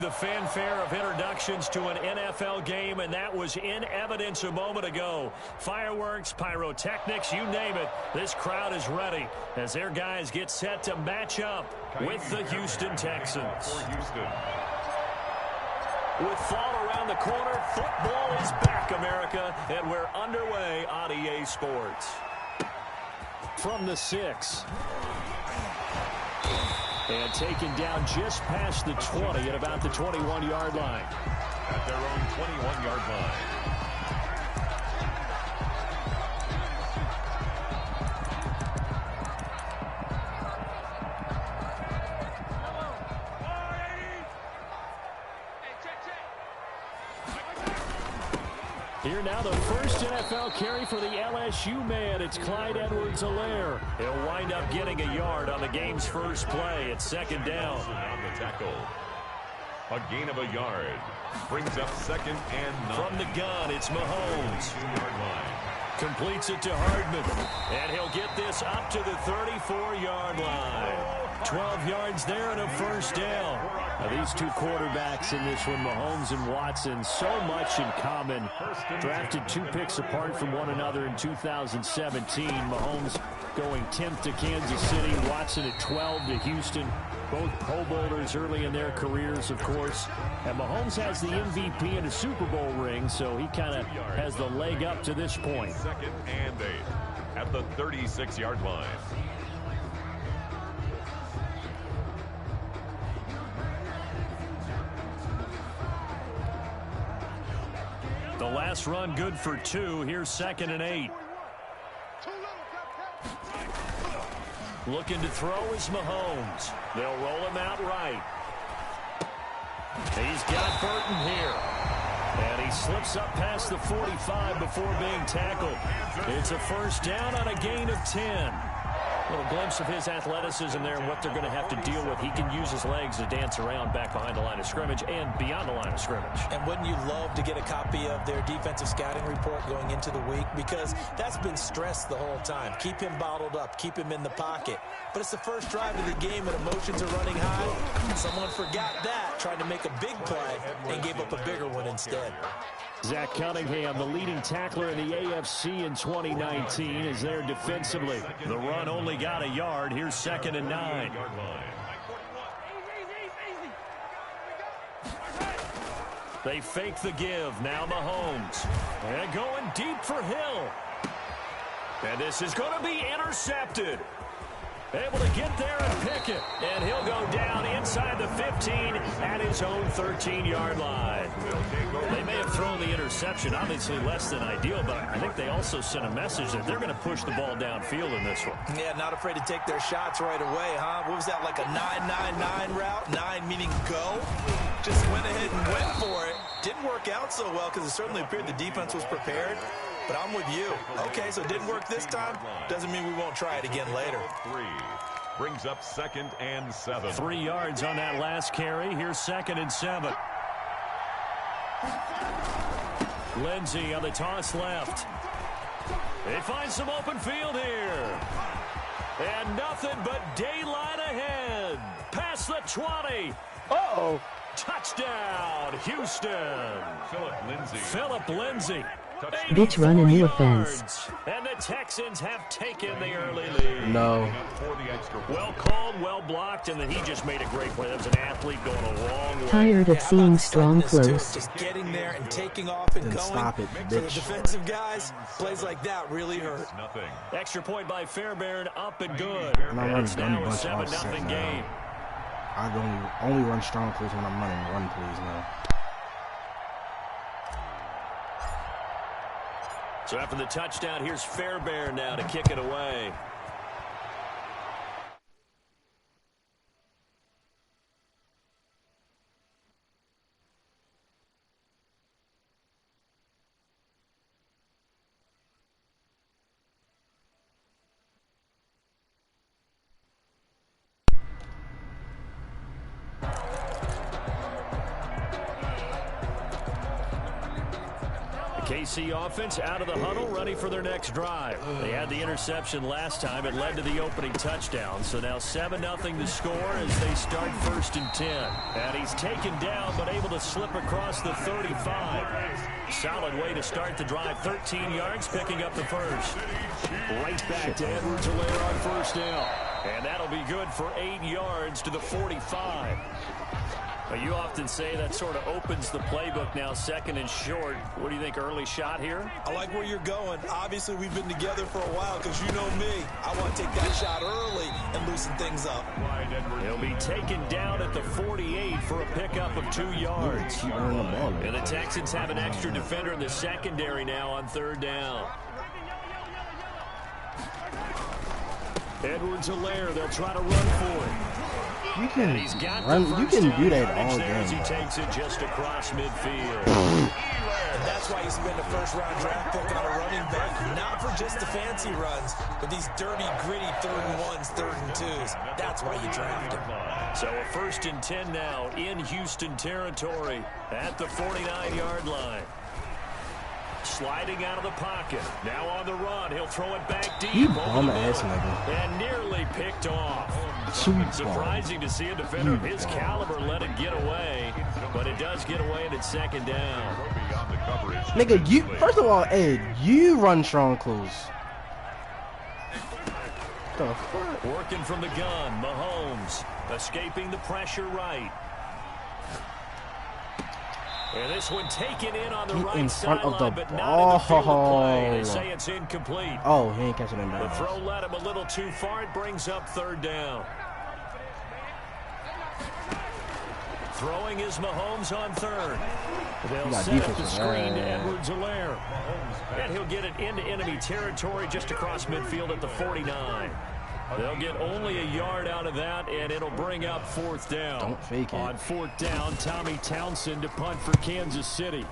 The fanfare of introductions to an NFL game, and that was in evidence a moment ago. Fireworks, pyrotechnics, you name it. This crowd is ready as their guys get set to match up with the Houston Texans. With fall around the corner, football is back, America, and we're underway on EA Sports. From the 6. And taken down just past the 20 at about the 21-yard line. At their own 21-yard line. Here now the first NFL carry for the LSU man. It's Clyde Edwards-Helaire. He'll wind up getting a yard on the game's first play. It's second down. On the tackle. A gain of a yard. Brings up second and 9. From the gun, it's Mahomes. Completes it to Hardman. And he'll get this up to the 34-yard line. 12 yards there and a first down. Now, these two quarterbacks in this one, Mahomes and Watson, so much in common. Drafted 2 picks apart from one another in 2017. Mahomes going 10th to Kansas City, Watson at 12 to Houston. Both Pro Bowlers early in their careers, of course. And Mahomes has the MVP and a Super Bowl ring, so he kind of has the leg up to this point. Second and 8 at the 36-yard line. The last run good for 2. Here's second and 8. Looking to throw is Mahomes. They'll roll him out right. He's got Burton here. And he slips up past the 45 before being tackled. It's a first down on a gain of 10. A little glimpse of his athleticism there and what they're going to have to deal with. He can use his legs to dance around back behind the line of scrimmage and beyond the line of scrimmage. And wouldn't you love to get a copy of their defensive scouting report going into the week? Because that's been stressed the whole time. Keep him bottled up. Keep him in the pocket. But it's the first drive of the game and emotions are running high. Someone forgot that, tried to make a big play and gave up a bigger one instead. Zach Cunningham, the leading tackler in the AFC in 2019, is there defensively. The run only got a yard. Here's second and 9. They fake the give. Now Mahomes. And going deep for Hill. And this is going to be intercepted. Able to get there and pick it. And he'll go down inside the 15 at his own 13-yard line. They may have thrown the interception, obviously less than ideal, but I think they also sent a message that they're going to push the ball downfield in this one. Yeah, not afraid to take their shots right away, huh? What was that, like a 9-9-9 route? 9 meaning go? Just went ahead and went for it. Didn't work out so well because it certainly appeared the defense was prepared. But I'm with you. Okay, so it didn't work this time. Doesn't mean we won't try it again later. 3 brings up second and 7. 3 yards on that last carry. Here's second and 7. Lindsey on the toss left. They find some open field here. And nothing but daylight ahead. Past the 20. Uh-oh. Touchdown, Houston. Phillip Lindsey. Bitch, run a new offense. And the Texans have taken the early lead. No. Well called, well blocked, and then he just made a great play. That was an athlete going a long way. Tired of seeing strong close. Just getting there and taking off and Then going. stop it, For the bitch. defensive guys, plays like that really hurt. Extra point by Fairbairn, up and good. And I run It's now a bunch 7-0 game. I only run strong close when I'm running. Run, please, man. So after the touchdown, here's Fairbairn now to kick it away. KC offense out of the huddle, ready for their next drive. They had the interception last time. It led to the opening touchdown. So now 7-0 to score as they start 1st and 10. And he's taken down but able to slip across the 35. Solid way to start the drive. 13 yards, picking up the first. Right back to Edwards-Helaire on 1st down. And that'll be good for 8 yards to the 45. You often say that sort of opens the playbook now, 2nd and short. What do you think, early shot here? I like where you're going. Obviously, we've been together for a while because you know me. I want to take that shot early and loosen things up. He'll be taken down at the 48 for a pickup of 2 yards. And the Texans have an extra defender in the secondary now on 3rd down. Edwards-Helaire, they'll try to run for it. You can run. You can do that all game. As he takes it just across midfield. And that's why he's been a first-round draft pick on a running back, not for just the fancy runs, but these dirty, gritty 3rd and 1s, 3rd and 2s. That's why you draft him. So a 1st and 10 now in Houston territory at the 49-yard line. Sliding out of the pocket. Now on the run. He'll throw it back deep. You bum-ass nigga. And nearly picked off. Surprising to see a defender of his caliber let it get away. But it does get away and it's 2nd down. Nigga, you, first of all, Ed, you run strong close. The fuck? Working from the gun. Mahomes escaping the pressure right. And this one taken in on the right sideline, but not in the field of play. They say it's incomplete. Oh, he ain't catching him The back. throw led him a little too far. It brings up 3rd down. Throwing is Mahomes on 3rd. They'll set up the screen to Edwards-Helaire. And he'll get it into enemy territory just across midfield at the 49. They'll get only a yard out of that, and it'll bring up 4th down. Don't fake it. On 4th down, Tommy Townsend to punt for Kansas City.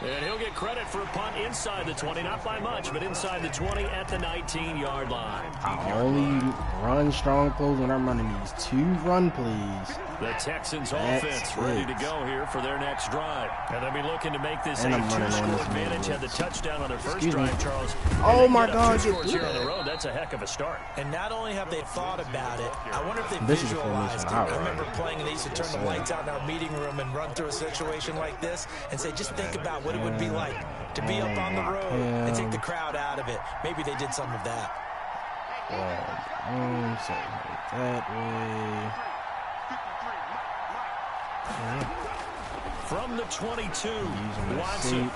And he'll get credit for a punt inside the 20, not by much, but inside the 20 at the 19-yard line. I only run strong close when I'm running these 2 run plays. The Texans offense ready to go here for their next drive. And they'll be looking to make this a 2-score advantage. Had the touchdown on their first drive, Charles. Oh my God, 2 scores here on the road. That's a heck of a start. And not only have they thought about it, I wonder if they visualized it. I remember playing and they used to turn the lights out in our meeting room and run through a situation like this and say, just think about what it would be like to be up on the road and take the crowd out of it. Maybe they did some of that. That way. From the 22, Watson.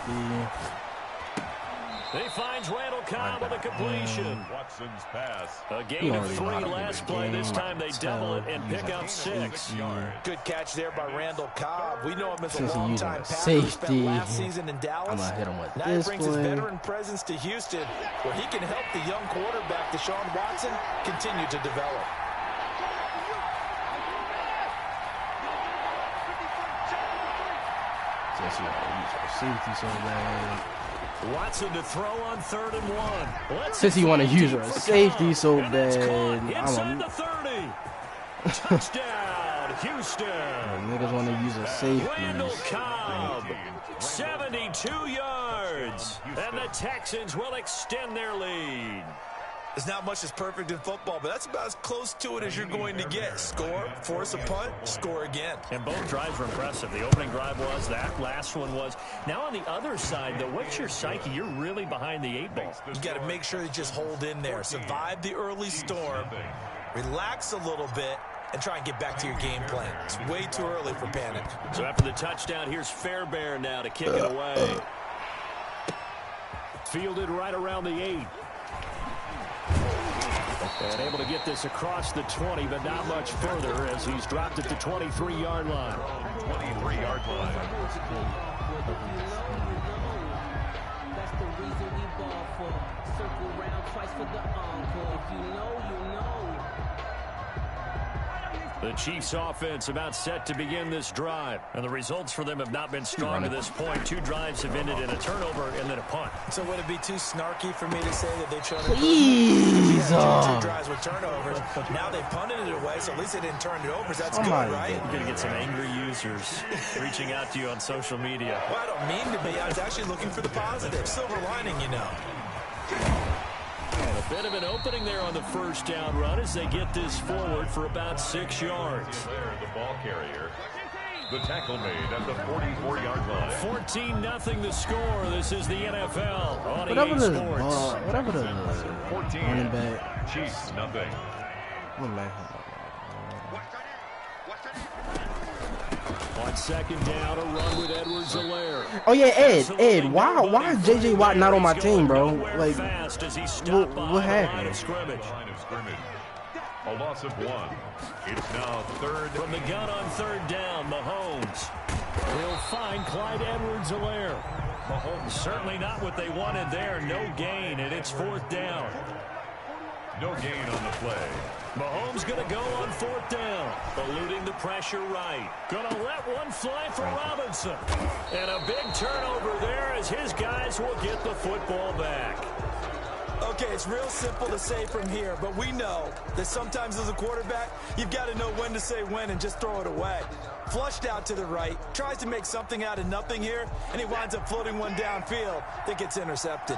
He finds Randall Cobb with a completion. Watson's pass. A gain of 3 last play. This time they double it and pick up 6. Good catch there by Randall Cobb. We know him as a Since long-time safety, passer. Spent last season in Dallas. I'm gonna hit him with now this he brings play. his veteran presence to Houston, where he can help the young quarterback, Deshaun Watson, continue to develop. Safety so bad. Watson to throw on 3rd and 1. Since he want to use her safety so bad, Inside the 30. Touchdown, Houston. Niggas want to use a safety. Randall Cobb, 72 yards. And the Texans will extend their lead. There's not much that's perfect in football, but that's about as close to it as you're going to get. Score, force a punt, score again. And both drives were impressive. The opening drive was, that last one was. Now on the other side, though, what's your psyche? You're really behind the 8 ball. You got to make sure you just hold in there. Survive the early storm, relax a little bit, and try and get back to your game plan. It's way too early for panic. So after the touchdown, here's Fairbairn now to kick it away. Fielded right around the 8. And able to get this across the 20, but not much further as he's dropped at the 23-yard line. 23-yard line. That's the reason we ball for. Circle round twice for the encore. If you know, you know. The Chiefs offense about set to begin this drive. And the results for them have not been strong to this point. 2 drives have ended in a turnover and then a punt. So would it be too snarky for me to say that they showed Please. 2 drives with turnovers. Now they punted it away, so at least they didn't turn it over. So that's good, right? You're going to get some angry users reaching out to you on social media. Well, I don't mean to be. I was actually looking for the positive. Silver lining, you know. And a bit of an opening there on the first down run as they get this forward for about 6 yards. The ball carrier. The tackle made at the 44-yard line. 14-0 the score. This is the NFL on Whatever EA the Sports. whatever the 14. running back. Chiefs, nothing. On second down, a run with Edwards-Helaire. Oh yeah, Ed, why is JJ Watt not on my team, bro? Like, what happened? Line of scrimmage. A loss of 1. It's now third. From the gun on third down, Mahomes. He'll find Clyde Edwards-Helaire. Mahomes certainly not what they wanted there. No gain, and it's 4th down. No gain on the play. Mahomes going to go on 4th down. Eluding the pressure right. Going to let one fly for Robinson. And a big turnover there as his guys will get the football back. Okay, it's real simple to say from here, but we know that sometimes as a quarterback, you've got to know when to say when and just throw it away. Flushed out to the right, tries to make something out of nothing here, and he winds up floating one downfield that gets intercepted.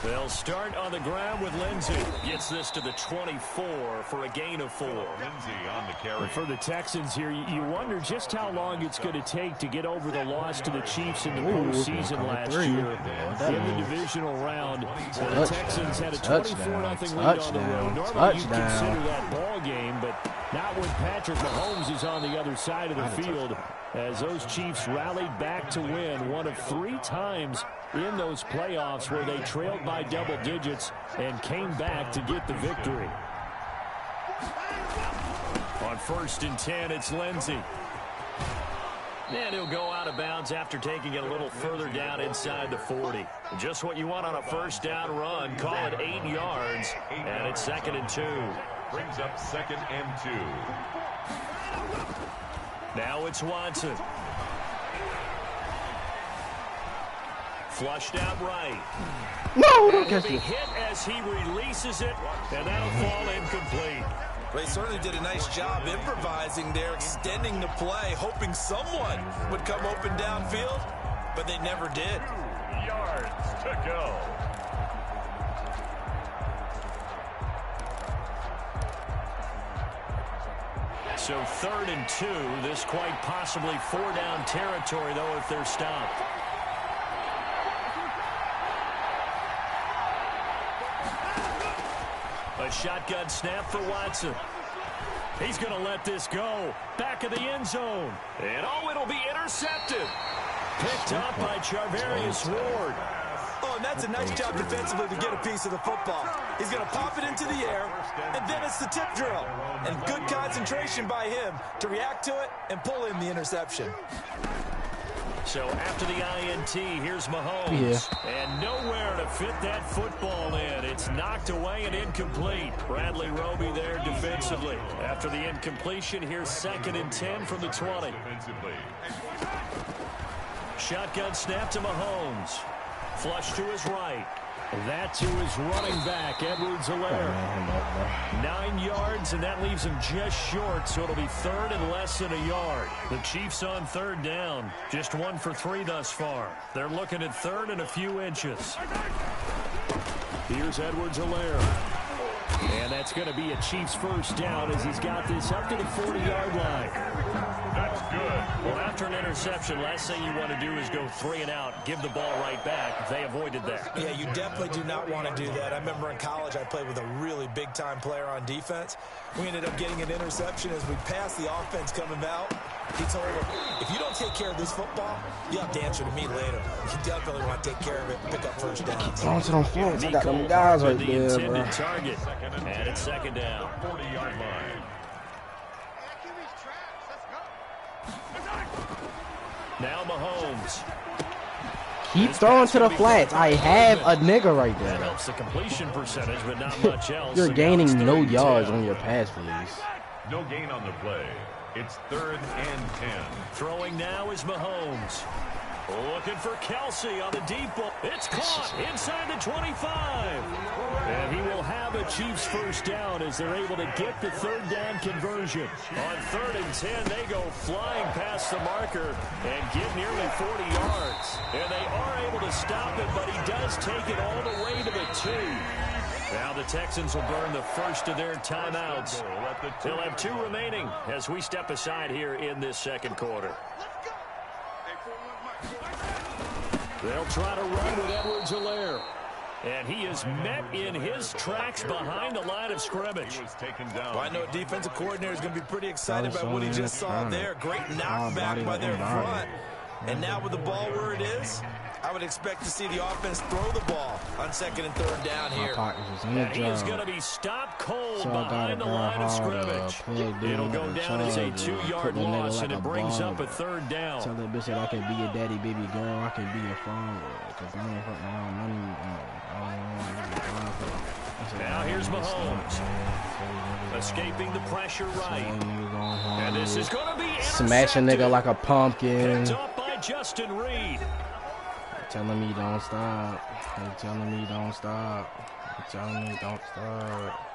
They'll start on the ground with Lindsey. Gets this to the 24 for a gain of 4. Lindsey on the carry. For the Texans here, you wonder just how long it's going to take to get over the loss to the Chiefs in the postseason last year in the divisional round. The Texans had a 24-0 lead on the road. Normally you'd consider that ball game, but not when Patrick Mahomes is on the other side of the field, as those Chiefs rallied back to win one of 3 times in those playoffs where they trailed by double digits and came back to get the victory. On 1st and 10, it's Lindsey. And he'll go out of bounds after taking it a little further down inside the 40. Just what you want on a first down run. Call it 8 yards, and it's 2nd and 2. Brings up 2nd and 2. Now it's Watson. Flushed out right. No, don't catch He'll be it. hit as he releases it, and that'll fall incomplete. They certainly did a nice job improvising there, extending the play, hoping someone would come open downfield, but they never did. 2 yards to go. So 3rd and 2, this quite possibly 4-down territory, though, if they're stopped. A shotgun snap for Watson. He's going to let this go. Back of the end zone. And it'll be intercepted. Picked up by Charvarius Ward. Oh, and that's a nice job defensively to get a piece of the football. He's going to pop it into the air, and then it's the tip drill. And good concentration by him to react to it and pull in the interception. So after the INT, here's Mahomes. Yeah. And nowhere to fit that football in. It's knocked away and incomplete. Bradley Roby there defensively. After the incompletion, here's 2nd and 10 from the 20. Defensively. Shotgun snap to Mahomes. Flush to his right. That to his running back, Edwards-Helaire. 9 yards, and that leaves him just short, so it'll be 3rd and less than a yard. The Chiefs on 3rd down. Just 1 for 3 thus far. They're looking at 3rd and a few inches. Here's Edwards-Helaire. And that's going to be a Chiefs first down as he's got this up to the 40-yard line. That's good. Well, after an interception, last thing you want to do is go 3 and out, give the ball right back. They avoided that. Yeah, you definitely do not want to do that. I remember in college I played with a really big-time player on defense. We ended up getting an interception as we passed the offense coming out. He told him, if you don't take care of this football, you'll have to answer to me later. You definitely want to take care of it and pick up first downs. Bouncing on fence. I got them guys right there, bro. Target. And it's 2nd down. 40-yard line. Now Mahomes. Keep throwing to the flats. I have a nigga right That there. helps the completion percentage, but not much else. You're So now gaining it's no 3rd and yards 10. on your pass plays. No gain on the play. It's 3rd and 10. Throwing now is Mahomes. Looking for Kelsey on the deep ball. It's caught inside the 25. And he will have a Chiefs first down as they're able to get the 3rd down conversion. On 3rd and 10, they go flying past the marker and get nearly 40 yards. And they are able to stop it, but he does take it all the way to the 2. Now the Texans will burn the first of their timeouts. They'll have 2 remaining as we step aside here in this 2nd quarter. They'll try to run with Edwards-Helaire. And he is met in his tracks behind the line of scrimmage. He was taken down. Well, I know a defensive coordinator is going to be pretty excited by what he just saw there. Great knockback by their front. And now with the ball where it is, I would expect to see the offense throw the ball on 2nd and 3rd down here. And he is going to be stopped cold behind the line of scrimmage. It'll go down as a 2-yard loss, and it brings up a 3rd down. Tell that bitch that I can be your daddy, baby girl. I can be your father. Because I ain't fucking around money. Now here's Mahomes. Escaping the pressure right. And this is going to be intercepted. Smash a nigga like a pumpkin. Picked up by Justin Reed. Telling me don't stop. They're telling me don't stop. They're telling me don't stop.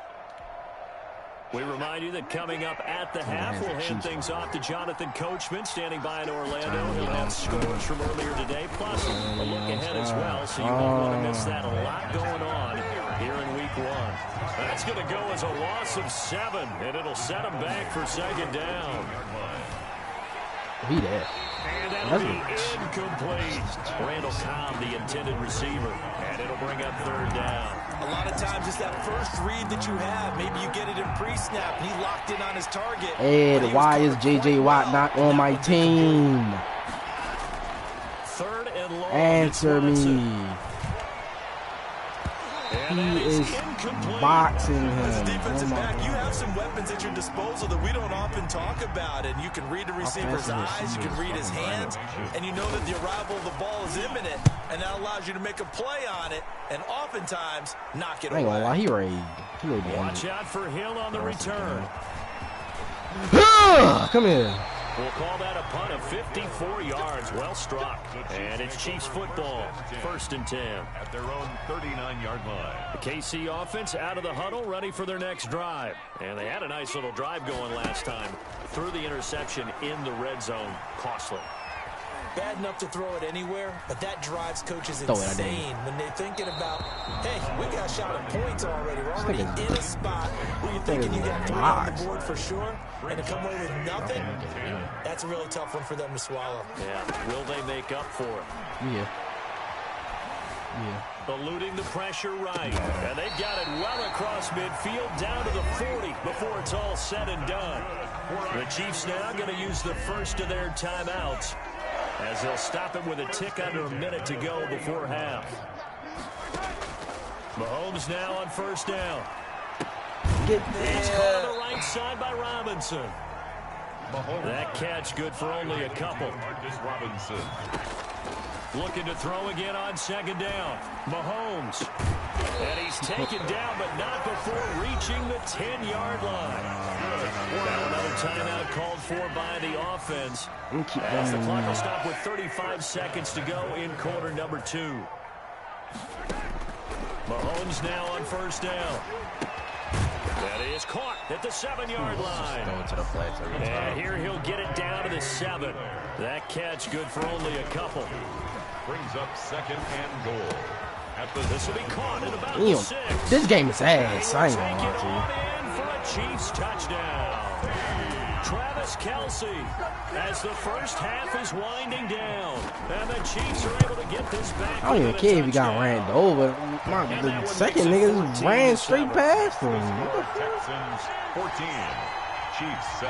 We remind you that coming up at the half, we'll hand things off to Jonathan Coachman, standing by in Orlando. He'll have scores from earlier today, plus a look ahead as well, so you won't want to miss that. A lot going on here in Week 1. That's going to go as a loss of 7, and it'll set him back for 2nd down. He there. And that'll be incomplete. Randall Cobb, the intended receiver, and it'll bring up 3rd down. A lot of times it's that first read that you have. Maybe you get it in pre-snap. He locked in on his target. Ed, why is J.J. Watt not on my team? 3rd and long. Answer me. He is boxing As a him. defensive back, you have some weapons at your disposal that we don't often talk about. And you can read the receiver's eyes, you can read his hands, and you know that the arrival of the ball is imminent. And that allows you to make a play on it, and oftentimes knock it I ain't away. gonna lie, he ready. Watch out for Hill on the return. Come here. We'll call that a punt of 54 yards. Well struck. And it's Chiefs football. 1st and 10. At their own 39-yard line. The KC offense out of the huddle, ready for their next drive. And they had a nice little drive going last time. Threw the interception in the red zone. Costly. Bad enough to throw it anywhere, but that drives coaches Throw it, I insane when they're thinking about, hey, we got a shot at points already. We're already in a spot where you're thinking you got 3 on the board for sure, and to come away with nothing, that's a really tough one for them to swallow. Yeah, will they make up for it? Yeah. Eluding the pressure right. And they've got it well across midfield down to the 40 before it's all said and done. The Chiefs now going to use the first of their timeouts as they'll stop it with a tick under a minute to go before half. Mahomes now on 1st down. He's caught on the right side by Robinson. That catch good for only a couple. Robinson. Looking to throw again on 2nd down. Mahomes. And he's taken down, but not before reaching the 10-yard line. Now another timeout called for by the offense. As the clock will stop with 35 seconds to go in quarter number 2. Mahomes now on 1st down. That is caught at the 7-yard line. And here he'll get it down to the 7. That catch good for only a couple. Brings up 2nd and goal. This will be caught at about the 6. This game is ass. I ain't gonna lie to you. In for a Chiefs touchdown. Travis Kelsey as the first half is winding down. And the Chiefs are able to get this back. I don't even care if he got ran over. The second nigga ran straight past him. Texans 14. Chiefs 7.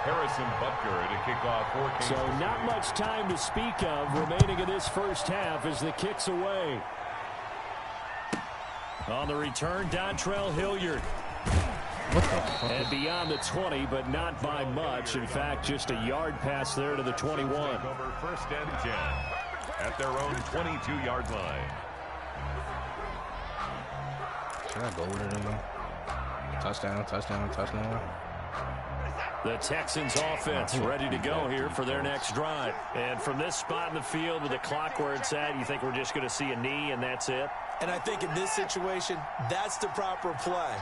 Harrison Butker to kick off for Kansas. So not much time to speak of remaining in this first half as the kick's away. On the return, Dontrell Hilliard. What the fuck? And beyond the 20, but not by much. In fact, just a yard pass there to the 21. Over 1st and 10 at their own 22-yard line. Should I go with it again? Touchdown, touchdown, touchdown. The Texans offense ready to go here for their next drive. And from this spot in the field with the clock where it's at, you think we're just going to see a knee and that's it? And I think in this situation, that's the proper play.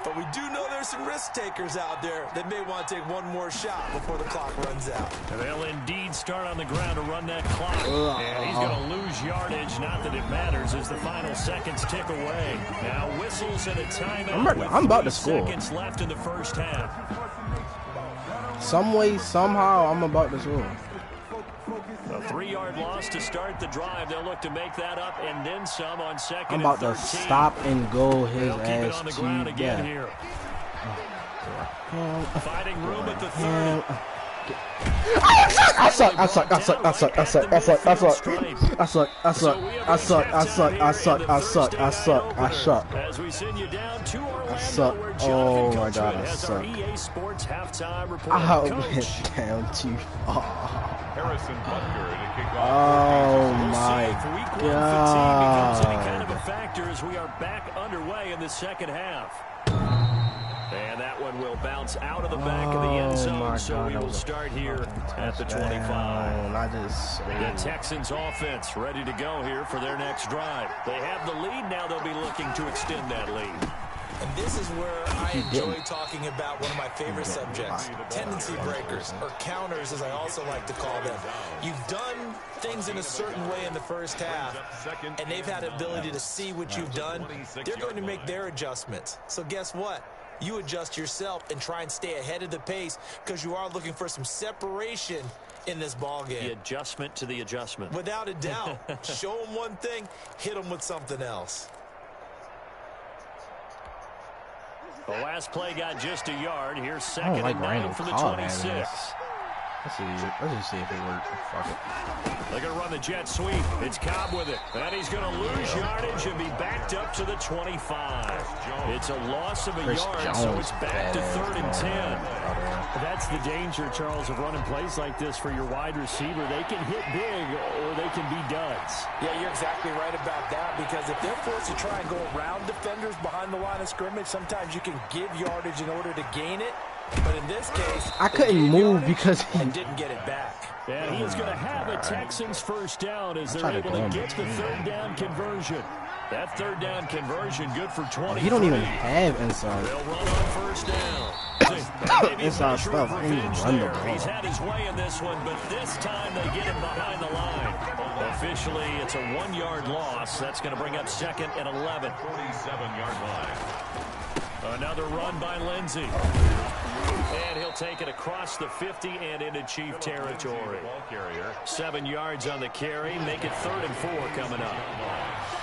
But we do know there's some risk takers out there that may want to take one more shot before the clock runs out. And they'll indeed start on the ground to run that clock. And he's going to lose yardage. Not that it matters as the final seconds tick away. Now whistles and a timeout. I'm about to score. Seconds left in the first half. Some way, somehow, I'm about to score. A 3-yard loss to start the drive. They'll look to make that up and then some on second. I'm about and 13. to stop and go his They'll keep it ass on the to ground again death. here. Fighting room at the 30. I suck. As we send you down to Orlando, where Oh John my God, I with suck. our EA Sports halftime report. I Coach. went down too far. Harrison Butker to kick off. Oh We'll see my if week one fatigue becomes any kind of a God. factor as we are back underway in the second half. And that one will bounce out of the back of the end zone, so we will start here at the 25. The Texans offense ready to go here for their next drive. They have the lead. Now they'll be looking to extend that lead. And this is where I enjoy talking about one of my favorite subjects, tendency breakers, or counters as I also like to call them. You've done things in a certain way in the first half, and they've had the ability to see what you've done. They're going to make their adjustments. So guess what? You adjust yourself and try and stay ahead of the pace because you are looking for some separation in this ball game. The adjustment to the adjustment. Without a doubt. Show them one thing, hit them with something else. The last play got just a yard. Here's second and 9 from the 26. Let's just see if it works. Fuck it. They're going to run the jet sweep. It's Cobb with it. And he's going to lose yardage and be backed up to the 25. It's a loss of a yard, so it's back to 3rd and 10. That's the danger, Charles, of running plays like this for your wide receiver. They can hit big or they can be duds. Yeah, you're exactly right about that because if they're forced to try and go around defenders behind the line of scrimmage, sometimes you can give yardage in order to gain it. But in this case, I couldn't move because he didn't get it back. And he is going to have a Texans first down as they're able to get the 3rd down conversion. That 3rd down conversion good for 20. He don't even have inside. They'll run on first down. Inside stuff. He run the ball. He's had his way in this one, but this time they get him behind the line. Officially, it's a 1-yard loss. That's going to bring up second and 11. 47-yard line. Another run by Lindsey. And he'll take it across the 50 and into Chief territory. 7 yards on the carry. Make it 3rd and 4 coming up.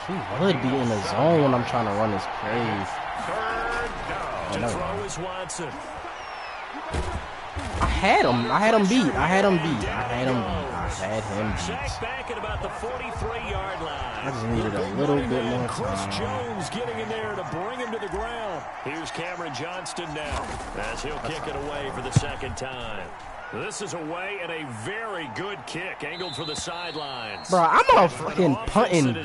He would be in the zone when I'm trying to run his plays. To throw is Watson. I had him beat. Sacked back at about the 43-yard line. I just needed a little bit more Chris time. Jones getting in there to bring him to the ground. Here's Cameron Johnston now as he'll kick it away for the 2nd time. This is away and a very good kick angled for the sidelines. Bro, I'm a fucking punting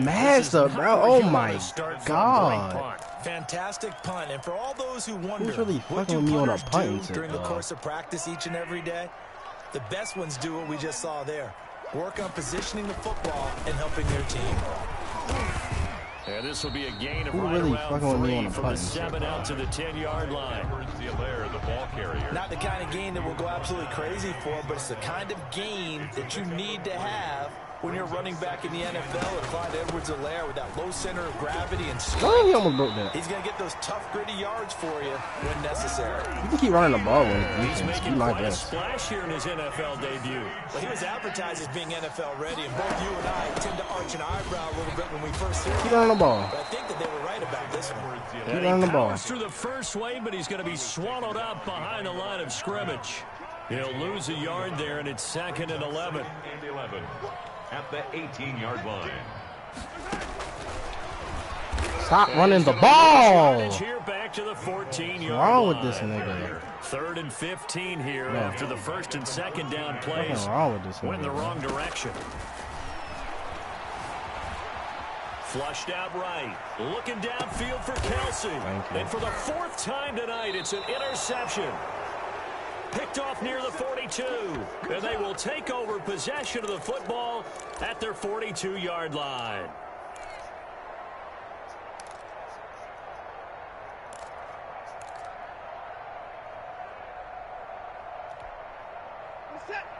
master, bro. Oh my God. Fantastic punt. And for all those who wonder, Who's really what fucking do with me on a punters punting do tip, during the dog? course of practice each and every day? The best ones do what we just saw there. Work on positioning the football and helping their team. And this will be a gain of Who right really around fucking with me 3 on a from the punting 7 out to the 10-yard line. The ball carrier. Not the kind of gain that will go absolutely crazy for, but it's the kind of gain that you need to have when you're running back in the NFL with Clyde Edwards-Helaire with that low center of gravity and strength. Oh, he almost broke that. He's going to get those tough, gritty yards for you when necessary. You can keep running the ball with He's defense. making You like quite a that. splash here in his NFL debut. Well, he was advertised as being NFL ready, and both you and I tend to arch an eyebrow a little bit when we first hear Keep it. running the ball. But I think that they were right about this one. And running he the ball. powers through the first wave, but he's going to be swallowed up behind the line of scrimmage. He'll lose a yard there, and it's 2nd and 11. And 11 at the 18-yard line. Stop running the ball. Here back back to the 14-yard line. What's wrong with this nigga? 3rd and 15 here after the 1st and 2nd down plays. What's wrong with this nigga? Went in the wrong direction. Flushed out right. Looking downfield for Kelsey. And for the 4th time tonight, it's an interception. Picked off near the 42. And they will take over possession of the football at their 42-yard line.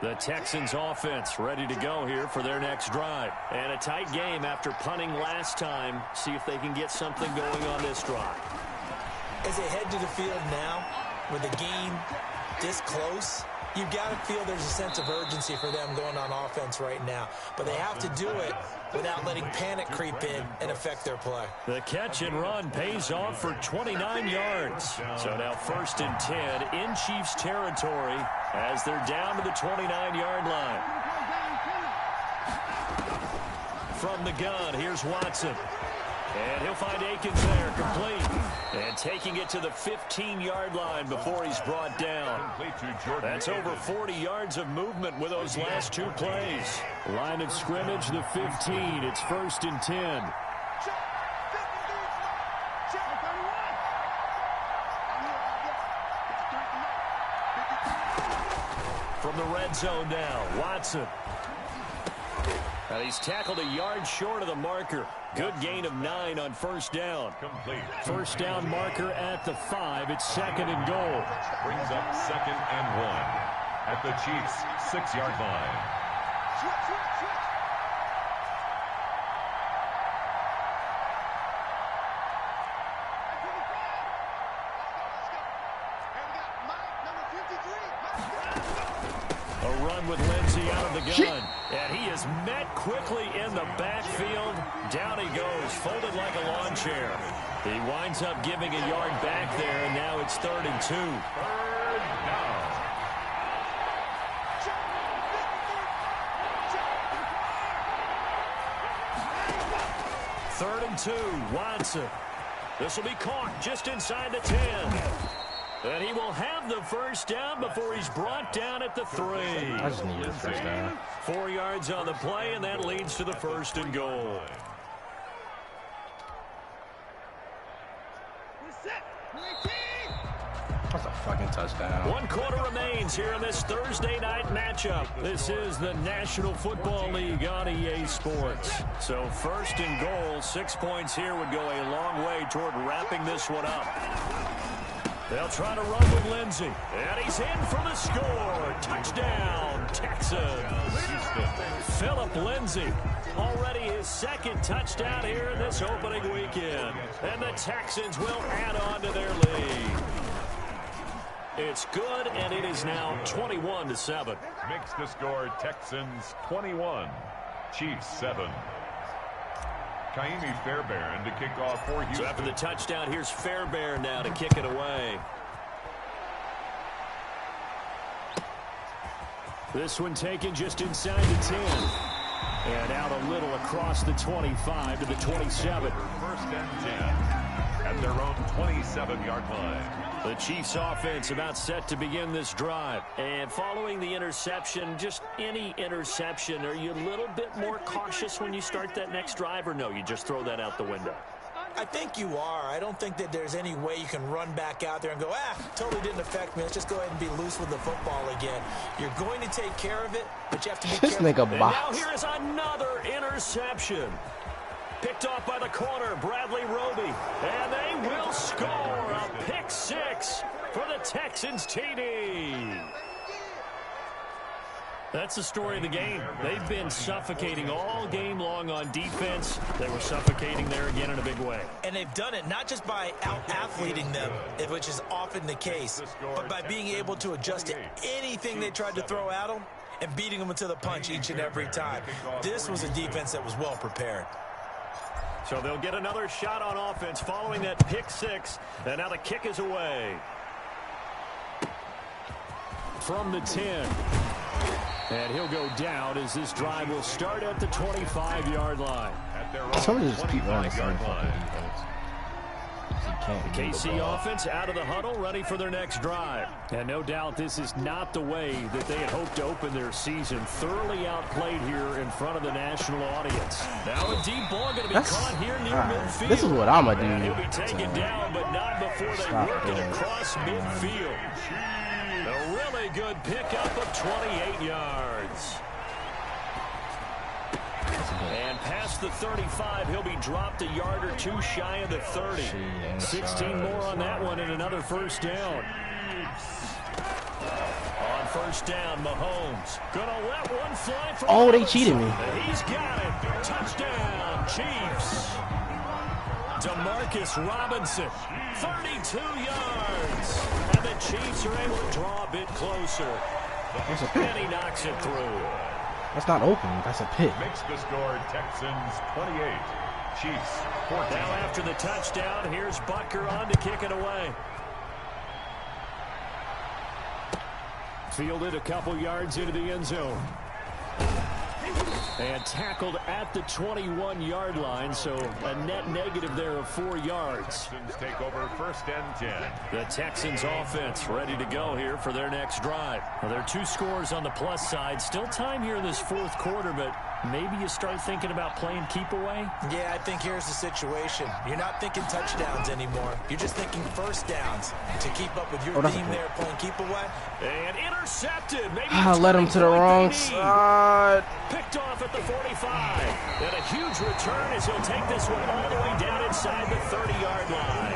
The Texans offense ready to go here for their next drive. And a tight game after punting last time. See if they can get something going on this drive. As they head to the field now, with the game this close, you've got to feel there's a sense of urgency for them going on offense right now. But they have to do it without letting panic creep in and affect their play. The catch and run pays off for 29 yards. So now 1st and 10 in Chiefs territory as they're down to the 29-yard line. From the gun, here's Watson. And he'll find Akins there, complete. And taking it to the 15-yard line before he's brought down. That's over 40 yards of movement with those last 2 plays. Line of scrimmage, the 15. It's 1st and 10. From the red zone now, Watson. And he's tackled a yard short of the marker. Good gain of 9 on 1st down. Complete. 1st down marker at the 5. It's 2nd and goal. Brings up 2nd and 1 at the Chiefs' 6-yard line. A run with Lindsey out of the gun. And he is met quickly in the backfield. Down he goes, folded like a lawn chair. He winds up giving a yard back there, and now it's 3rd and 2. 3rd down. Third and 2, Watson. This will be caught just inside the 10. And he will have the 1st down before he's brought down at the 3. I just need a 1st down. 4 yards on the play, and that leads to the 1st and goal. That's a fucking touchdown. 1 quarter remains here in this Thursday night matchup. This is the National Football League on EA Sports. So 1st and goal, 6 points here would go a long way toward wrapping this one up. They'll try to run with Lindsey. And he's in for the score. Touchdown, Texans. Phillip Lindsey. Already his 2nd touchdown here in this opening weekend. And the Texans will add on to their lead. It's good, and it is now 21-7. Makes the score Texans 21, Chiefs 7. Kaimi Fairbairn to kick off for Houston. So after the touchdown, here's Fairbairn now to kick it away. This one taken just inside the 10. And out a little across the 25 to the 27. 1st and 10 at their own 27-yard line. The Chiefs offense about set to begin this drive. And following the interception, just any interception, are you a little bit more cautious when you start that next drive, or no, you just throw that out the window? I think you are. I don't think that there's any way you can run back out there and go, totally didn't affect me. Let's just go ahead and be loose with the football again. You're going to take care of it, but you have to be This careful. nigga And box. now here is another interception. Picked off by the corner, Bradley Roby. And they will score a pick 6 for the Texans TD. That's the story of the game. They've been suffocating all game long on defense. They were suffocating there again in a big way. And they've done it not just by out-athleting them, which is often the case, but by being able to adjust to anything they tried to throw at them and beating them to the punch each and every time. This was a defense that was well prepared. So they'll get another shot on offense following that pick 6. And now the kick is away. From the 10. And he'll go down as this drive will start at the 25-yard line. At their Somebody own just keep running the same 25-yard fucking line. defense. Just can't. KC offense out of the huddle, ready for their next drive. And no doubt this is not the way that they had hoped to open their season. Thoroughly outplayed here in front of the national audience. Now a deep ball going to be caught here near midfield. This is what I'm going to do. And he'll be taken down, but not before they work it across midfield. A really good pickup of 28 yards. And past the 35, he'll be dropped a yard or two shy of the 30. 16 more on that one and another first down. On first down, Mahomes gonna let one fly from they cheated me. He's got it. Touchdown, Chiefs. DeMarcus Robinson, 32 yards. And the Chiefs are able to draw a bit closer. And he knocks it through. That's not open. That's a pick. Makes the score Texans 28, Chiefs 14. Now after the touchdown, here's Butker on to kick it away. Fielded a couple yards into the end zone. And tackled at the 21-yard line, so a net negative there of 4 yards. Texans take over first and 10. The Texans offense ready to go here for their next drive. Well, there are 2 scores on the plus side. Still time here in this fourth quarter, but maybe you start thinking about playing keep away? Yeah, I think here's the situation. You're not thinking touchdowns anymore. You're just thinking first downs to keep up with your team there playing keep away. And intercepted. Maybe led him to the wrong side. Picked off at the 45. And a huge return as he'll take this one all the way down inside the 30-yard line.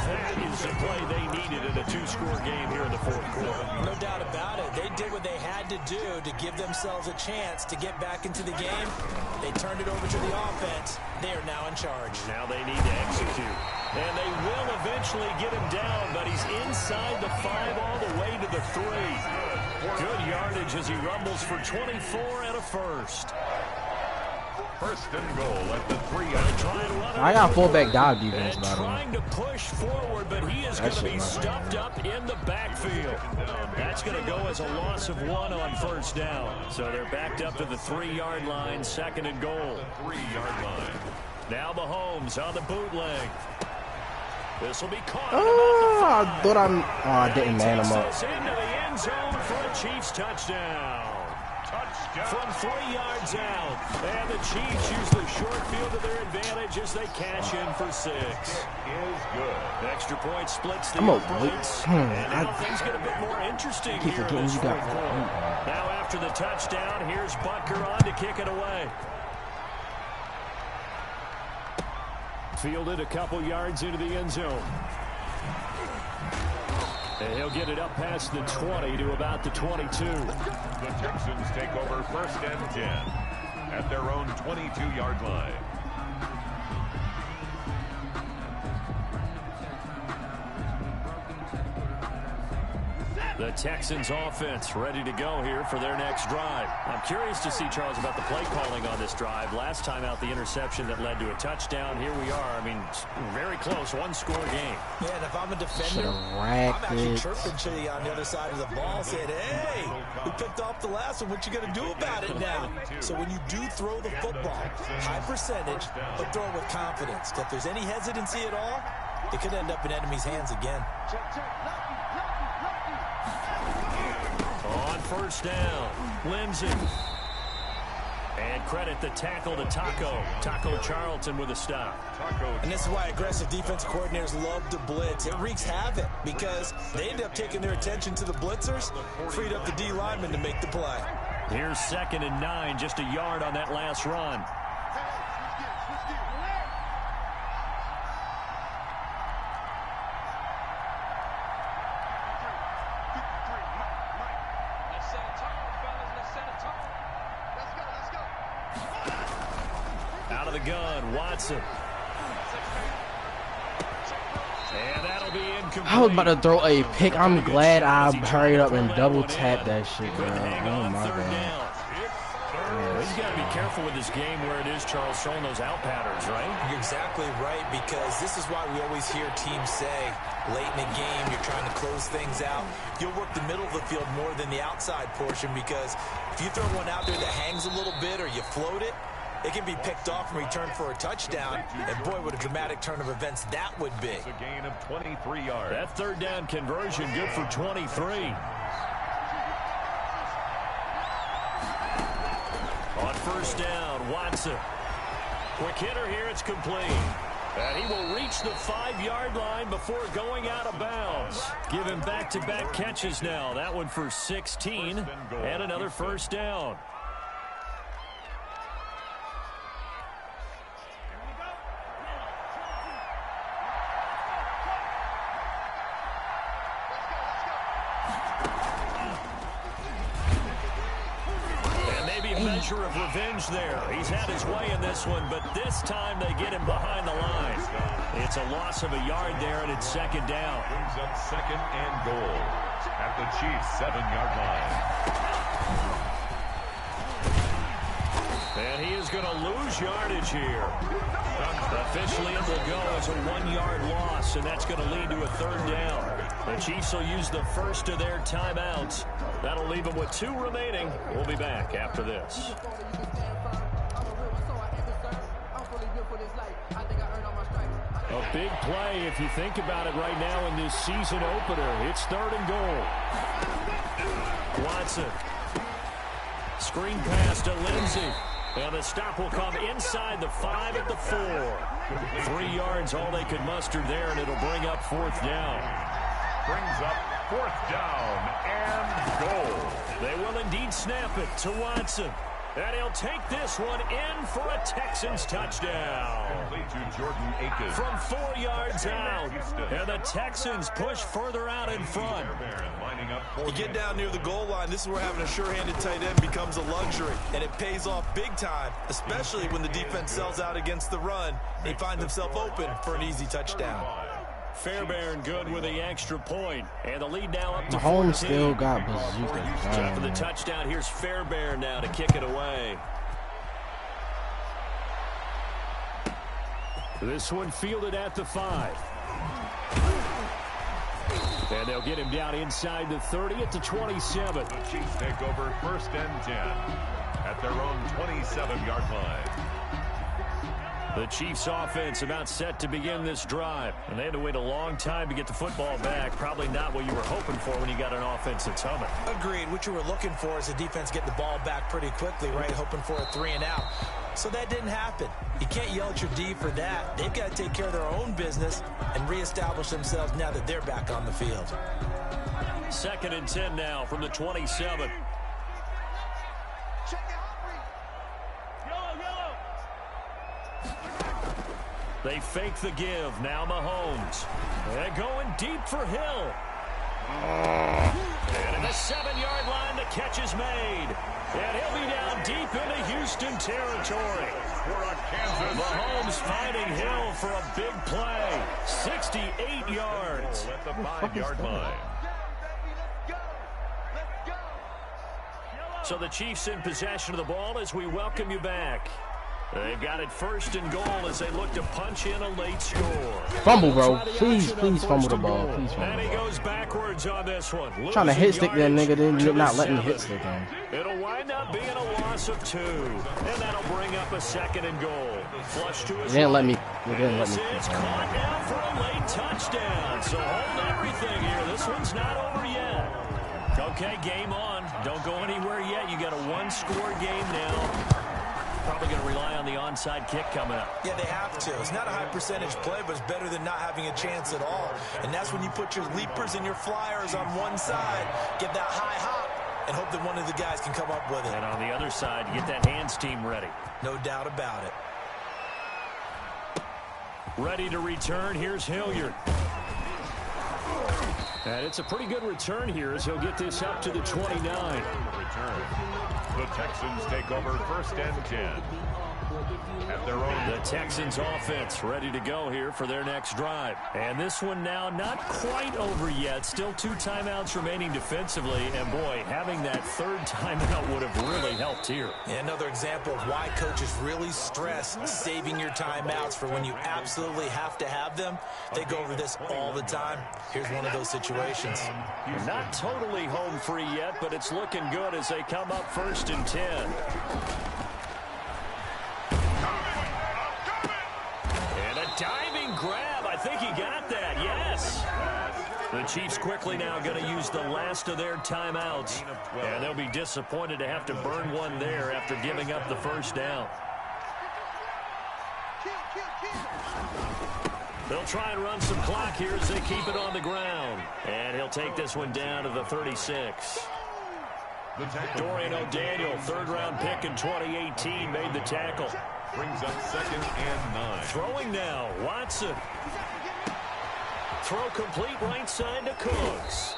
That is the play they needed in a 2-score game here in the fourth quarter. No doubt about it. They did what they had to do to give themselves a chance to get back into the game. They turned it over to the offense. They are now in charge. Now they need to execute. And they will eventually get him down, but he's inside the 5 all the way to the 3. Good yardage as he rumbles for 24 and a first. First and goal at the 3-yard line. I got fullback dive defense, by the way. Trying to push forward, but he is going to be stuffed up in the backfield. That's going to go as a loss of 1 on first down. So they're backed up to the 3-yard line, second and goal. 3-yard line. Now Mahomes on the bootleg. This will be caught. I thought I didn't man him up. Into the end zone for a Chiefs touchdown. From 3 yards out. And the Chiefs use the short field to their advantage as they cash in for 6. Is good. Extra point splits the points. And now things get a bit more interesting here in this fourth quarter. Now after the touchdown, here's Butker on to kick it away. Fielded a couple yards into the end zone. And he'll get it up past the 20 to about the 22. The Texans take over first and 10 at their own 22-yard line. The Texans offense ready to go here for their next drive. I'm curious to see, Charles, about the play calling on this drive. Last time out, the interception that led to a touchdown. Here we are. I mean, very close, 1-score game. Yeah, and if I'm a defender, I'm actually chirping to you on the other side of the ball, saying, hey, we picked off the last one. What you going to do about it now? So when you do throw the football, high percentage, but throw it with confidence. If there's any hesitancy at all, it could end up in enemy's hands again. On first down, Lindsay. And credit the tackle to Taco Charlton with a stop. And this is why aggressive defensive coordinators love to blitz. It wreaks havoc because they end up taking their attention to the blitzers, freed up the D lineman to make the play. Here's 2nd and 9, just a yard on that last run. Out of the gun, Watson. And that'll be incomplete. I was about to throw a pick. I'm glad I hurried up and double tapped that shit, bro. Oh my god. Well, he's got to be careful with this game where it is, Charles, showing those out patterns, right? You're exactly right, because this is why we always hear teams say, late in the game, you're trying to close things out. You'll work the middle of the field more than the outside portion, because if you throw one out there that hangs a little bit or you float it, it can be picked off and returned for a touchdown. And boy, what a dramatic turn of events that would be. It's a gain of 23 yards. That third down conversion good for 23. On first down, Watson. Quick hitter here, it's complete. And he will reach the 5-yard line before going out of bounds. Give him back-to-back catches now. That one for 16 and another first down. Measure of revenge there. He's had his way in this one, but this time they get him behind the line. It's a loss of a yard there, and it's second down. Brings up second and goal at the Chiefs' 7-yard line. And he is going to lose yardage here. Officially, it will go as a 1-yard loss, and that's going to lead to a third down. The Chiefs will use the first of their timeouts. That'll leave them with 2 remaining. We'll be back after this. A big play, if you think about it right now in this season opener. It's third and goal. Watson. Screen pass to Lindsey. And the stop will come inside the 5 at the 4. 3 yards, all they could muster there, and it'll bring up fourth down. Brings up fourth down and goal. They will indeed snap it to Watson. And he'll take this one in for a Texans touchdown. Complete to Jordan Akins. From 4 yards out. And the Texans push further out in front. You get down near the goal line, this is where having a sure-handed tight end becomes a luxury. And it pays off big time, especially when the defense sells out against the run. He finds himself open for an easy touchdown. Fairbairn good with the extra point. And the lead now up to Mahomes 14. still got bazooka. Time for the touchdown. Here's Fairbairn now to kick it away. This one fielded at the 5. And they'll get him down inside the 30 at the 27. The Chiefs take over first and 10 at their own 27-yard line. The Chiefs offense about set to begin this drive. And they had to wait a long time to get the football back. Probably not what you were hoping for when you got an offense that's humming. Agreed. What you were looking for is the defense getting the ball back pretty quickly, right? Hoping for a 3 and out. So that didn't happen. You can't yell at your D for that. They've got to take care of their own business and reestablish themselves now that they're back on the field. Second and 10 now from the 27. They fake the give. Now Mahomes. They're going deep for Hill. And at the 7-yard line, the catch is made. And he'll be down deep into Houston territory. Mahomes finding Hill for a big play. 68 yards. At the 5-yard line. So the Chiefs in possession of the ball as we welcome you back. They've got it first and goal as they look to punch in a late score. Fumble, bro. Please fumble the ball. Please fumble And the he ball. goes backwards on this one. Trying to hit stick that nigga, then not letting me hit stick him. It'll wind up being a loss of 2. And that'll bring up a second and goal. Flush to his They didn't let right. me. They didn't let me. This is caught now for a late touchdown. So hold everything here. This one's not over yet. Okay, game on. Don't go anywhere yet. You got a 1-score game now. Probably going to rely on the onside kick coming up. Yeah, they have to. It's not a high percentage play, but it's better than not having a chance at all. And that's when you put your leapers and your flyers on one side, get that high hop, and hope that one of the guys can come up with it. And on the other side, get that hands team ready. No doubt about it. Ready to return. Here's Hilliard. And it's a pretty good return here as he'll get this up to the 29. Return. The Texans take over first and 10 at their own. The Texans offense ready to go here for their next drive. And this one now not quite over yet. Still 2 timeouts remaining defensively. And boy, having that third timeout would have really helped here. Yeah, another example of why coaches really stress saving your timeouts for when you absolutely have to have them. They go over this all the time. Here's one of those situations. Not totally home free yet, but it's looking good as they come up first and 10. think he got that. Yes. The Chiefs quickly now going to use the last of their timeouts. And they'll be disappointed to have to burn one there after giving up the first down. They'll try and run some clock here as they keep it on the ground. And he'll take this one down to the 36. Dorian O'Daniel, third-round pick in 2018, made the tackle. Brings up 2nd and 9. Throwing now, Watson. Throw complete right side to Cooks.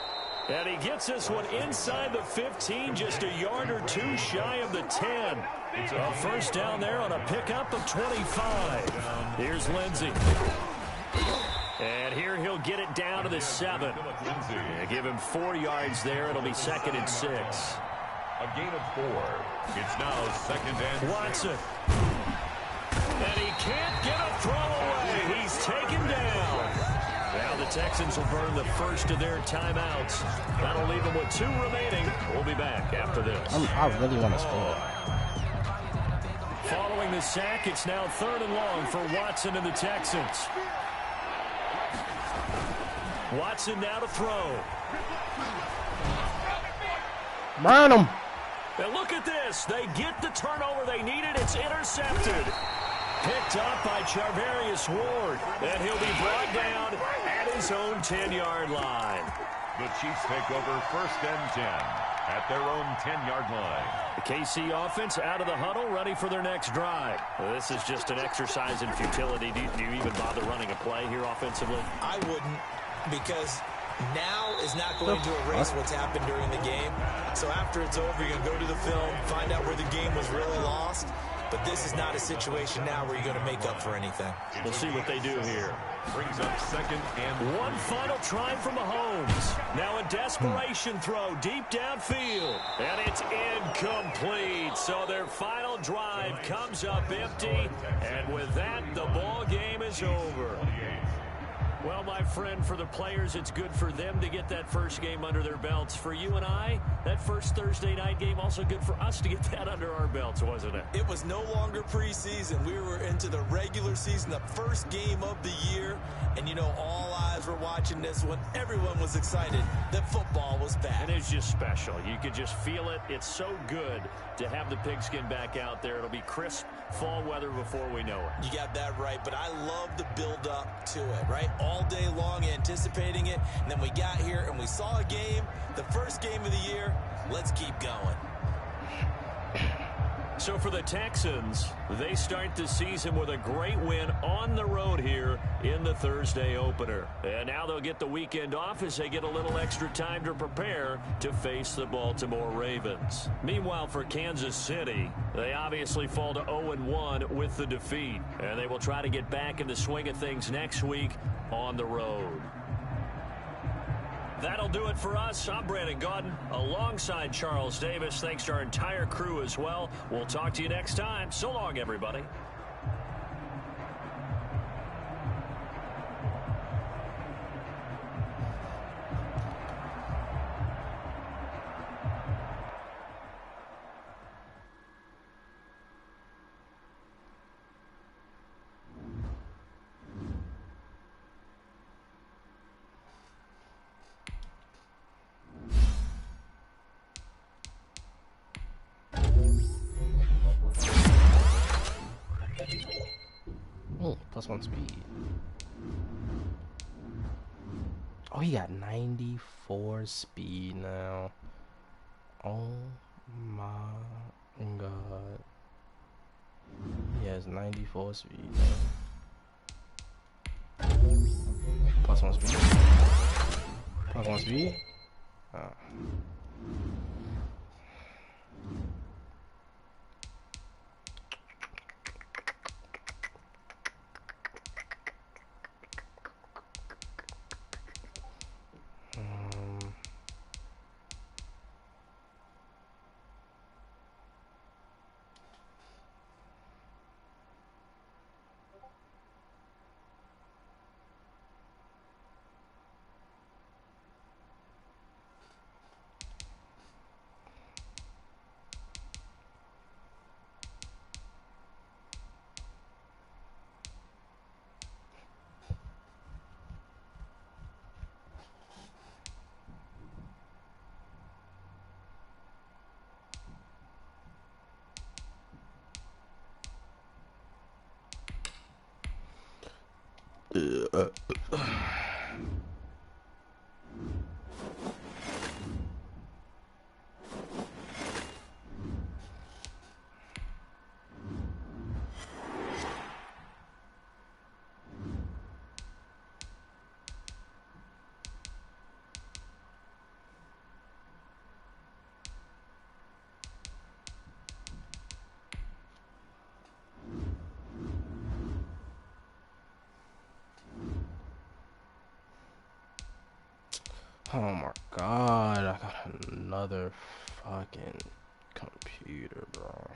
And he gets this one inside the 15, just a yard or two shy of the 10. A first down there on a pickup of 25. Here's Lindsey. And here he'll get it down to the 7. Give him 4 yards there. It'll be 2nd and 6. A gain of 4. It's now 2nd and Watson. And he can't get a throw away. He's taken down. Now the Texans will burn the first of their timeouts. That'll leave them with 2 remaining. We'll be back after this. I really want to score. Following the sack, it's now 3rd and long for Watson and the Texans. Watson now to throw. Burn him. And look at this. They get the turnover they needed. It's intercepted. Picked up by Charvarius Ward. And he'll be brought down at his own 10-yard line. the Chiefs take over 1st and 10 at their own 10-yard line. The KC offense out of the huddle, ready for their next drive. Well, this is just an exercise in futility. Do you even bother running a play here offensively? I wouldn't, because now is not going to erase what's happened during the game. So after it's over, you're going to go to the film, find out where the game was really lost. But this is not a situation now where you're going to make up for anything. We'll see what they do here. Brings up 2nd and 1 final try from Mahomes. Now a desperation throw deep downfield. And it's incomplete. So their final drive comes up empty. And with that, the ball game is over. Well, my friend, for the players, it's good for them to get that first game under their belts. For you and I, that first Thursday night game, also good for us to get that under our belts, wasn't it? It was no longer preseason. We were into the regular season, the first game of the year. And, you know, all eyes were watching this one. Everyone was excited that football was back. And it's just special. You could just feel it. It's so good to have the pigskin back out there. It'll be crisp fall weather before we know it. You got that right, but I love the build-up to it, right? All day long anticipating it, and then we got here and we saw a game, the first game of the year. Let's keep going. So for the Texans, they start the season with a great win on the road here in the Thursday opener. And now they'll get the weekend off as they get a little extra time to prepare to face the Baltimore Ravens. Meanwhile, for Kansas City, they obviously fall to 0-1 with the defeat. And they will try to get back in the swing of things next week on the road. That'll do it for us. I'm Brandon Gaudin alongside Charles Davis. Thanks to our entire crew as well. We'll talk to you next time. So long, everybody. +1 speed. Oh, he got 94 speed now. Oh my god. He has 94 speed now. +1 speed. +1 speed. Oh my god, I got another fucking computer, bro.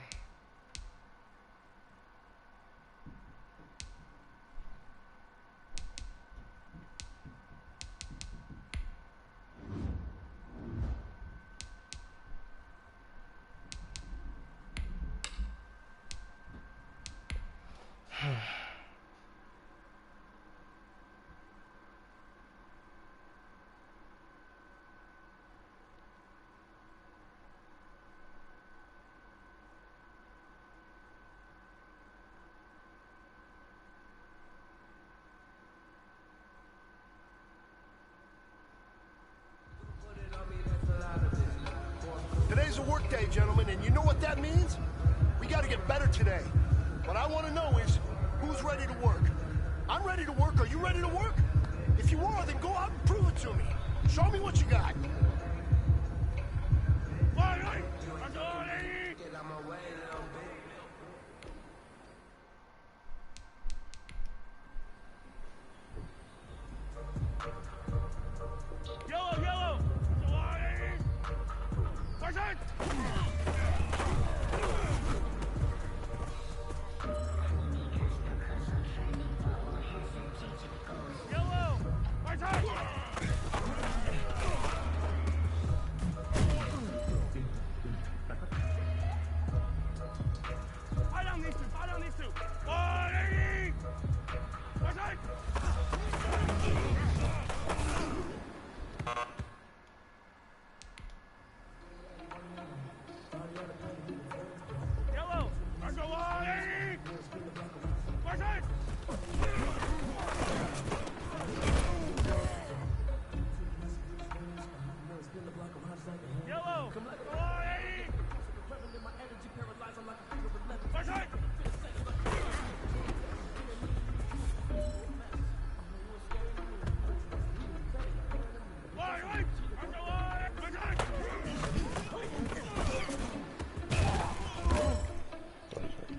Today's a work day, gentlemen, and you know what that means? We got to get better today. What I want to know is, who's ready to work? I'm ready to work. Are you ready to work? If you are, then go out and prove it to me. Show me what you got.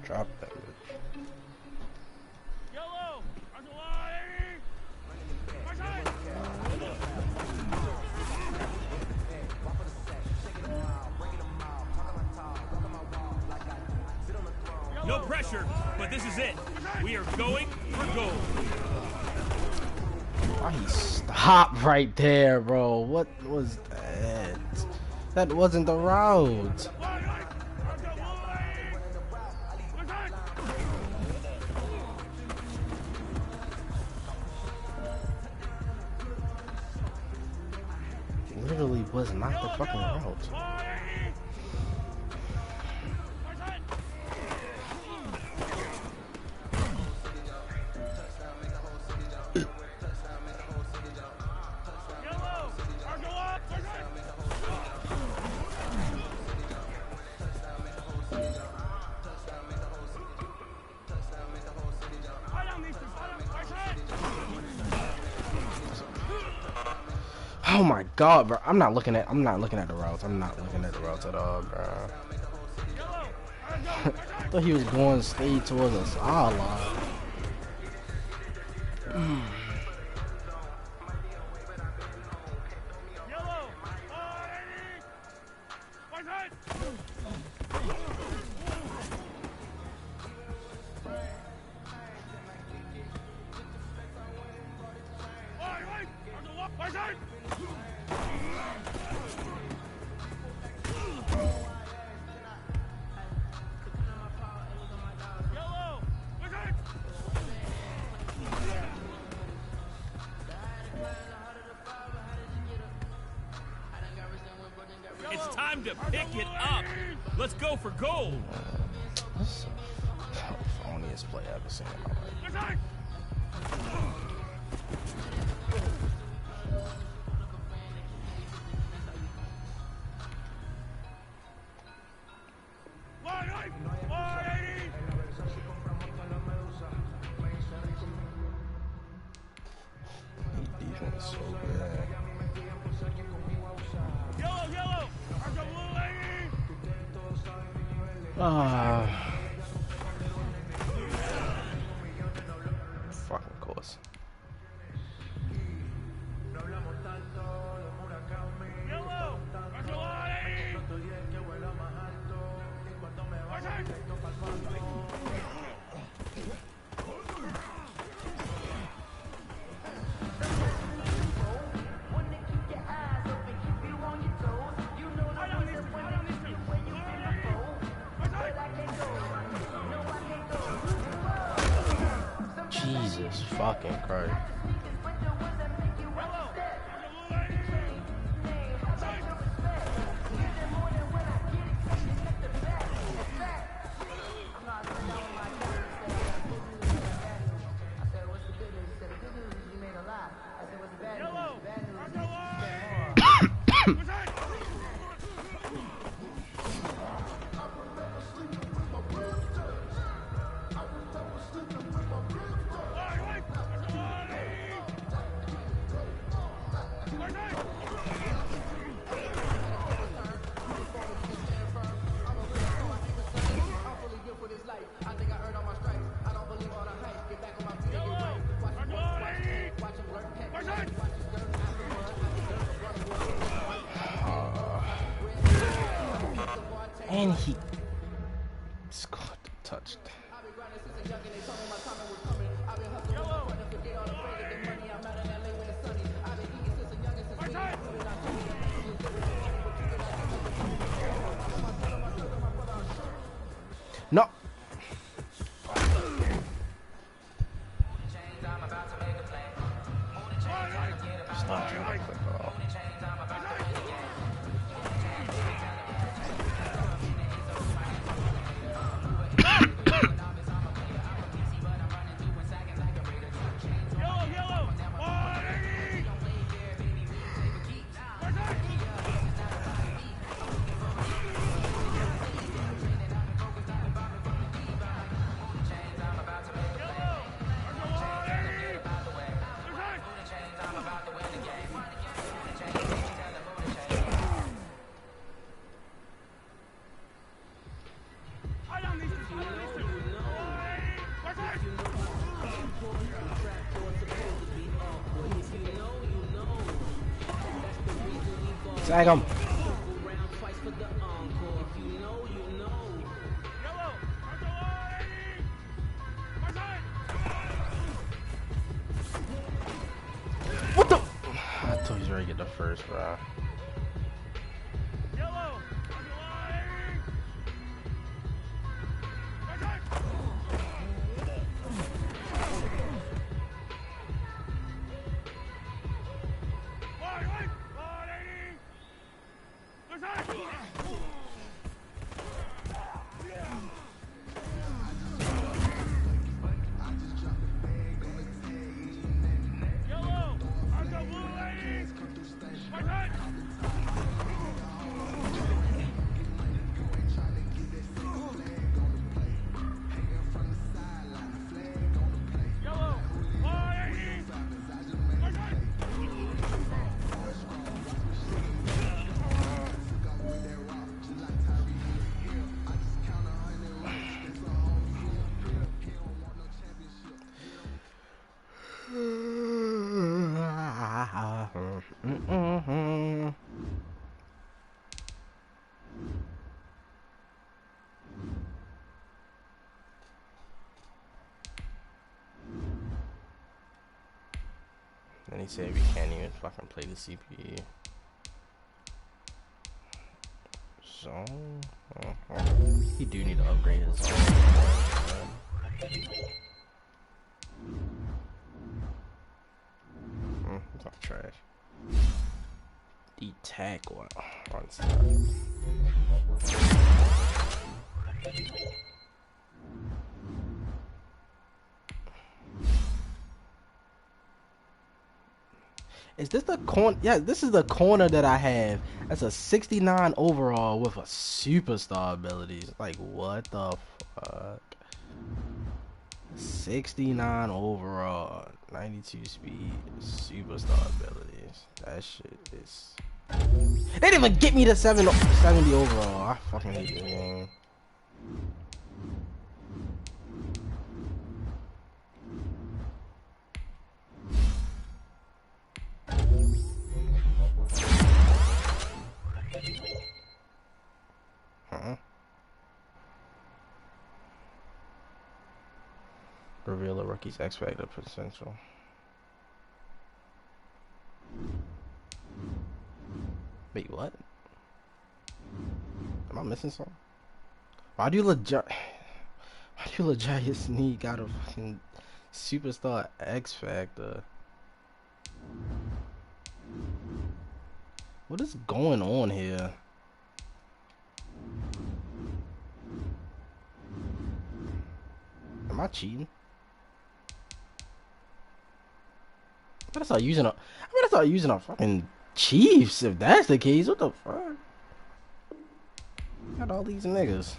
Drop that bitch. No pressure, but this is it. We are going for gold. Why he stopped right there, bro? What was that? That wasn't the route. Literally was not the fucking route. Oh my god, bro. I'm not looking at the routes. I'm not looking at the routes at all, bro. I thought he was going straight towards us. It's time to pick it up. Let's go for gold. That's the phoniest play I've ever seen in my life. Defense so bad. Yellow! Arco blue, lady! Fucking course. Yellow! Arco lady! Jesus fucking Christ. And he scored, touched. No. Stop trying to click off. Tag him. What the? I thought he was ready to get the first, bro. Then he said we can't even fucking play the CPE. So, he do need to upgrade his own. It's not trash. The tag one. One second. Is this the corner? Yeah, this is the corner that I have. That's a 69 overall with a superstar abilities. Like, what the fuck? 69 overall, 92 speed, superstar abilities. That shit is... They didn't even get me to 70 overall. I fucking hate this game. Reveal a rookie's X Factor potential. Wait, what? Am I missing something? Why do you legit Sneak got a fucking superstar X Factor? What is going on here? Am I cheating? I better start using a fucking Chiefs if that's the case. What the fuck? Got all these niggas.